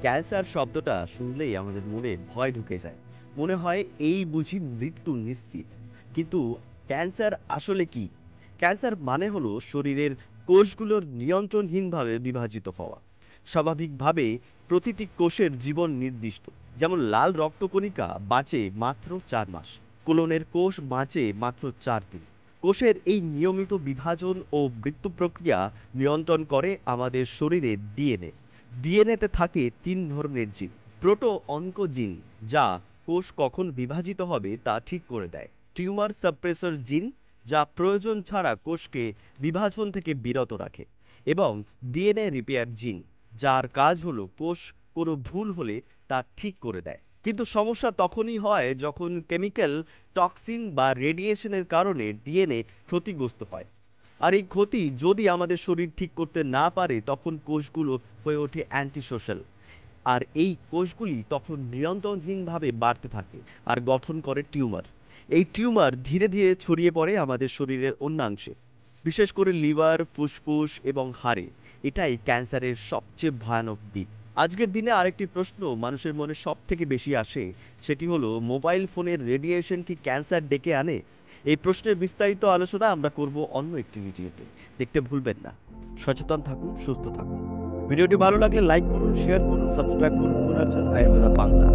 Cancer শব্দটা শুনলেই আমাদের মনে ভয় ঢুকে যায়। মনে হয় এই বুঝি মৃত্যু নিশ্চিত। কিন্তু ক্যান্সার আসলে কি? ক্যান্সার মানে হলো শরীরের কোষগুলোর নিয়ন্ত্রণহীনভাবে বিভাজিত হওয়া। স্বাভাবিকভাবে প্রতিটি কোষের জীবন নির্দিষ্ট। যেমন লাল রক্তকণিকা বাঁচে মাত্র ৪ মাস, কোলনের কোষ বাঁচে মাত্র ৪ দিন। কোষের এই নিয়মিত বিভাজন ও মৃত্যু প্রক্রিয়া নিয়ন্ত্রণ করে আমাদের শরীরের ডিএনএ। ডিএনএতে থাকে ৩ ধরনের জিন। প্রোটো অনকোজিন, যা কোষ কখন বিভাজিত হবে তা ঠিক করে দেয়। টিউমার সাপ্রেসর জিন, যা প্রয়োজন ছাড়া কোষকে বিভাজন থেকে বিরত রাখে। এবং ডিএনএ রিপেয়ার জিন, যার কাজ হলো কোষ কোনো ভুল হলে তা ঠিক করে দেয়। কিন্তু সমস্যা তখনই হয় যখন কেমিক্যাল, টক্সিন বা রেডিয়েশনের কারণে ডিএনএ ক্ষতিগ্রস্ত হয়। আর এই ক্ষতি যদি আমাদের শরীর ঠিক করতে না পারে, তখন কোষগুলো হয়ে ওঠে অ্যান্টিসোশ্যাল। আর এই কোষগুলি তখন নিয়ন্ত্রণহীনভাবে বাড়তে থাকে আর গঠন করে টিউমার। এই টিউমার ধীরে ধীরে ছড়িয়ে পড়ে আমাদের শরীরের অন্যাংশে, বিশেষ করে লিভার, ফুসফুস এবং হাড়ে। এটাই ক্যান্সারের সবচেয়ে ভয়ানক দিক। আজকের দিনে আরেকটি প্রশ্ন মানুষের মনে সব থেকে বেশি আসে, সেটি হলো মোবাইল ফোনের রেডিয়েশন কি ক্যান্সার ডেকে আনে? এই প্রশ্নের বিস্তারিত আলোচনা আমরা করব অন্য একটি ভিডিওতে। দেখতে ভুলবেন না। সচেতন থাকুন, সুস্থ থাকুন। ভিডিওটি ভালো লাগলে লাইক করুন, শেয়ার করুন, সাবস্ক্রাইব করুন পুনর্জন আয়ুর্বেদা বাংলা।